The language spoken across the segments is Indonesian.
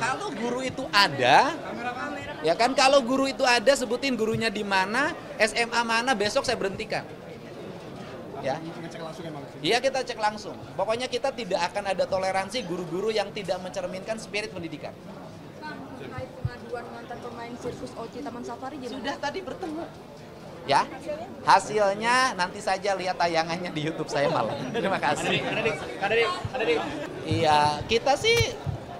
Kalau guru itu ada, ya kan, kalau guru itu ada, sebutin gurunya di mana, SMA mana, besok saya berhentikan. Ya. Ngecek langsung emang? Iya, kita cek langsung. Pokoknya kita tidak akan ada toleransi guru-guru yang tidak mencerminkan spirit pendidikan. Kang, terkait pengaduan mantan pemain sirkus Oci Taman Safari jadi Sudah tadi bertemu. Ya, hasilnya nanti saja lihat tayangannya di YouTube saya malam. Terima kasih. Iya, kita sih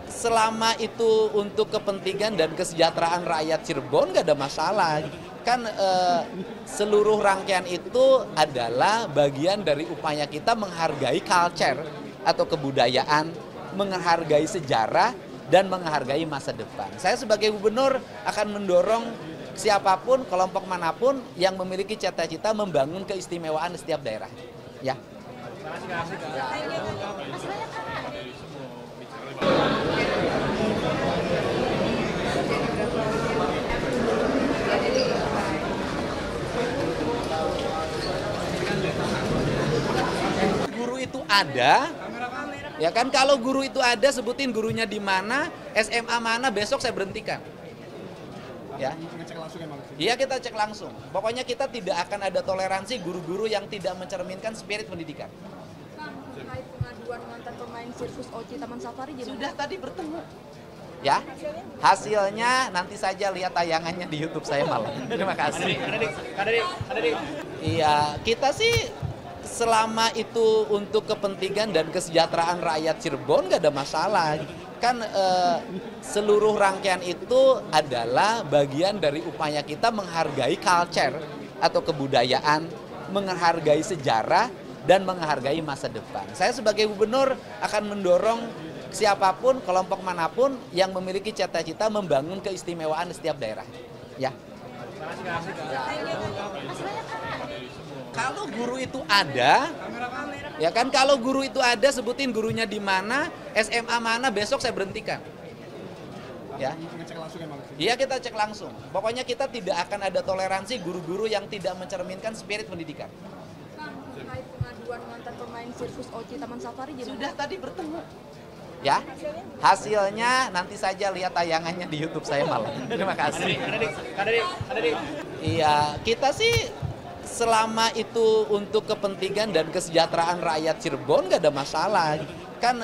selama itu untuk kepentingan dan kesejahteraan rakyat Cirebon nggak ada masalah. Kan seluruh rangkaian itu adalah bagian dari upaya kita menghargai culture atau kebudayaan, menghargai sejarah, dan menghargai masa depan. Saya sebagai gubernur akan mendorong siapapun, kelompok manapun yang memiliki cita-cita membangun keistimewaan di setiap daerah. Ya. Guru itu ada, ya kan, kalau guru itu ada, sebutin gurunya di mana, SMA mana, besok saya berhentikan. Ya. Ngecek langsung emang? Iya, kita cek langsung. Pokoknya kita tidak akan ada toleransi guru-guru yang tidak mencerminkan spirit pendidikan. Kang, terkait pengaduan mantan pemain sirkus Oci Taman Safari jadi Sudah tadi bertemu. Ya, hasilnya nanti saja lihat tayangannya di YouTube saya malam. Terima kasih. Iya, kita sih selama itu untuk kepentingan dan kesejahteraan rakyat Cirebon nggak ada masalah. Kan seluruh rangkaian itu adalah bagian dari upaya kita menghargai culture atau kebudayaan, menghargai sejarah, dan menghargai masa depan. Saya sebagai gubernur akan mendorong siapapun, kelompok manapun yang memiliki cita-cita membangun keistimewaan di setiap daerah. Ya. Kalau guru itu ada, ya kan, kalau guru itu ada, sebutin gurunya di mana, SMA mana, besok saya berhentikan. Ya. Ngecek langsung emang? Iya, kita cek langsung. Pokoknya kita tidak akan ada toleransi guru-guru yang tidak mencerminkan spirit pendidikan. Kang, terkait pengaduan mantan pemain sirkus Oci Taman Safari jadi Sudah tadi bertemu. Ya, hasilnya nanti saja lihat tayangannya di YouTube saya malam. Terima kasih. Iya, kita sih selama itu untuk kepentingan dan kesejahteraan rakyat Cirebon nggak ada masalah. Kan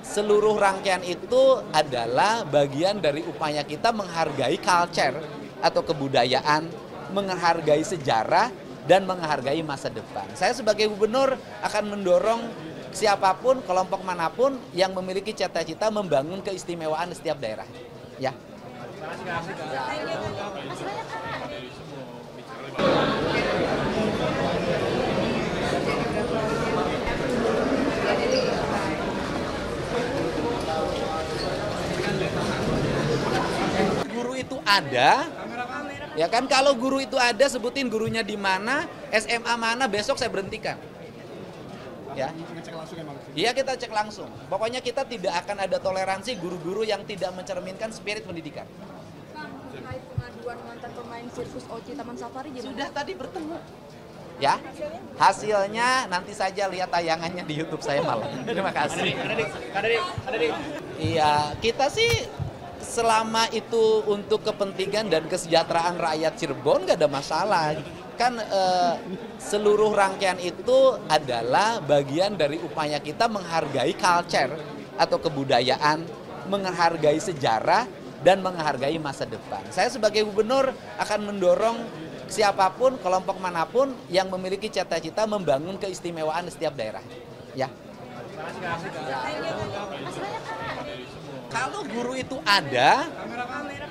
seluruh rangkaian itu adalah bagian dari upaya kita menghargai culture atau kebudayaan, menghargai sejarah, dan menghargai masa depan. Saya sebagai gubernur akan mendorong siapapun, kelompok manapun yang memiliki cita-cita membangun keistimewaan di setiap daerah. Ya. Guru itu ada, ya kan, kalau guru itu ada, sebutin gurunya di mana, SMA mana, besok saya berhentikan. Ya. Ngecek langsung emang? Iya, kita cek langsung. Pokoknya kita tidak akan ada toleransi guru-guru yang tidak mencerminkan spirit pendidikan. Kang, terkait pengaduan mantan pemain sirkus Oci Taman Safari jadi Sudah tadi bertemu. Ya, hasilnya nanti saja lihat tayangannya di YouTube saya malam. Terima kasih. Iya, kita sih selama itu untuk kepentingan dan kesejahteraan rakyat Cirebon nggak ada masalah. Kan seluruh rangkaian itu adalah bagian dari upaya kita menghargai culture atau kebudayaan, menghargai sejarah, dan menghargai masa depan. Saya sebagai gubernur akan mendorong siapapun, kelompok manapun yang memiliki cita-cita membangun keistimewaan di setiap daerah. Ya. Kalau guru itu ada,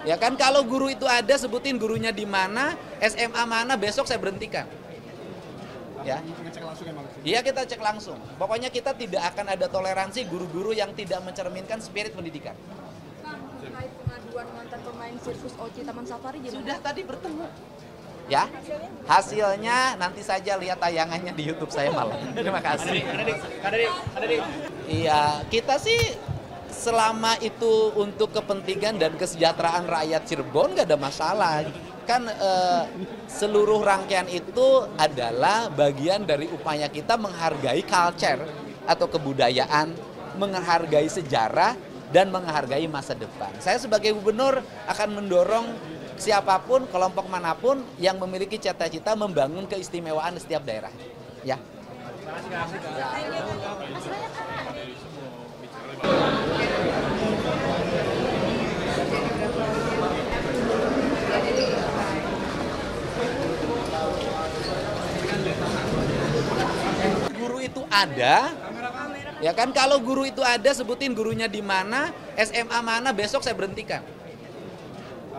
ya kan, kalau guru itu ada, sebutin gurunya di mana, SMA mana, besok saya berhentikan. Ya. Ngecek langsung emang? Iya, kita cek langsung. Pokoknya kita tidak akan ada toleransi guru-guru yang tidak mencerminkan spirit pendidikan. Kang, terkait pengaduan mantan pemain sirkus Oci Taman Safari jadi Sudah tadi bertemu. Ya, hasilnya nanti saja lihat tayangannya di YouTube saya malam. Terima kasih. Iya, kita sih selama itu untuk kepentingan dan kesejahteraan rakyat Cirebon nggak ada masalah. Kan seluruh rangkaian itu adalah bagian dari upaya kita menghargai culture atau kebudayaan, menghargai sejarah, dan menghargai masa depan. Saya sebagai gubernur akan mendorong siapapun, kelompok manapun yang memiliki cita-cita membangun keistimewaan di setiap daerah. Ya. Guru itu ada, ya kan? Kalau guru itu ada, sebutin gurunya di mana, SMA mana, besok saya berhentikan.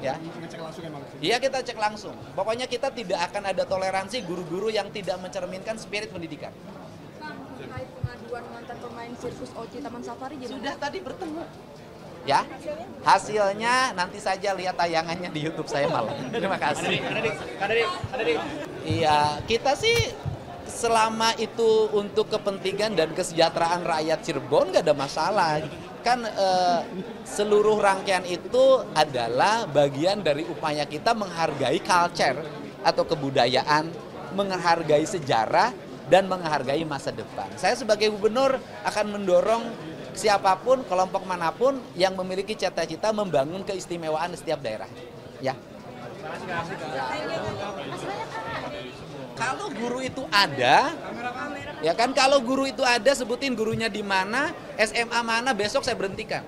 Ya. Ngecek langsung emang. Iya, kita cek langsung. Pokoknya kita tidak akan ada toleransi guru-guru yang tidak mencerminkan spirit pendidikan. Kang, terkait pengaduan mantan pemain sirkus OC Taman Safari jadi Sudah tadi bertemu. Ya, hasilnya nanti saja lihat tayangannya di YouTube saya malam. Terima kasih. Iya, kita sih selama itu untuk kepentingan dan kesejahteraan rakyat Cirebon nggak ada masalah. Kan seluruh rangkaian itu adalah bagian dari upaya kita menghargai culture atau kebudayaan, menghargai sejarah, dan menghargai masa depan. Saya sebagai gubernur akan mendorong siapapun, kelompok manapun yang memiliki cita-cita membangun keistimewaan di setiap daerah. Ya. Kalau guru itu ada, ya kan? Kalau guru itu ada, sebutin gurunya di mana, SMA mana, besok saya berhentikan.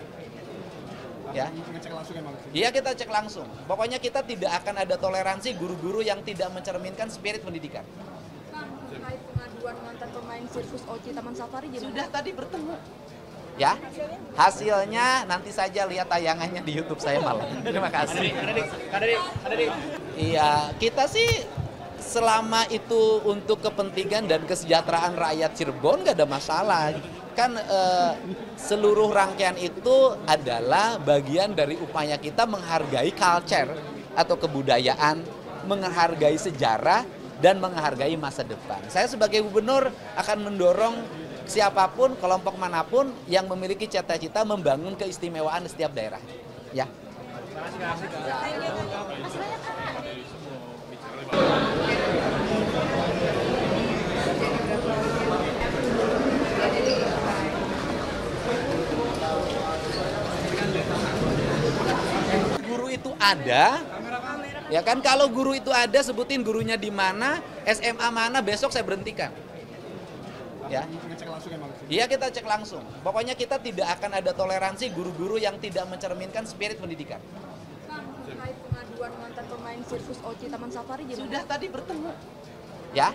Ya. Ngecek langsung emang. Iya, kita cek langsung. Pokoknya kita tidak akan ada toleransi guru-guru yang tidak mencerminkan spirit pendidikan. Kang, terkait pengaduan mantan pemain sirkus OC Taman Safari jadi Sudah tadi bertemu. Ya, hasilnya nanti saja lihat tayangannya di YouTube saya malam. Terima kasih. Iya, kita sih selama itu untuk kepentingan dan kesejahteraan rakyat Cirebon nggak ada masalah. Kan seluruh rangkaian itu adalah bagian dari upaya kita menghargai culture atau kebudayaan, menghargai sejarah, dan menghargai masa depan. Saya sebagai gubernur akan mendorong siapapun, kelompok manapun yang memiliki cita-cita membangun keistimewaan di setiap daerah. Ya. Guru itu ada, ya kan? Kalau guru itu ada, sebutin gurunya di mana, SMA mana, besok saya berhentikan. Ya. Ngecek langsung emang. Iya, kita cek langsung. Pokoknya kita tidak akan ada toleransi guru-guru yang tidak mencerminkan spirit pendidikan. Kang, terkait pengaduan mantan pemain sirkus OC Taman Safari jadi Sudah tadi bertemu. Ya,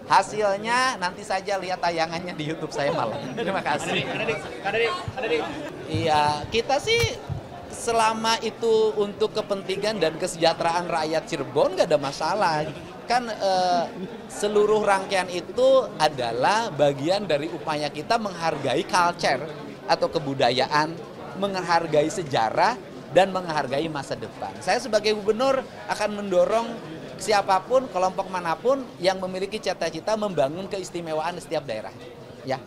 hasilnya nanti saja lihat tayangannya di YouTube saya malam. Terima kasih. Iya, kita sih selama itu untuk kepentingan dan kesejahteraan rakyat Cirebon nggak ada masalah. Kan seluruh rangkaian itu adalah bagian dari upaya kita menghargai culture atau kebudayaan, menghargai sejarah, dan menghargai masa depan. Saya sebagai gubernur akan mendorong siapapun, kelompok manapun yang memiliki cita-cita membangun keistimewaan di setiap daerah. Ya.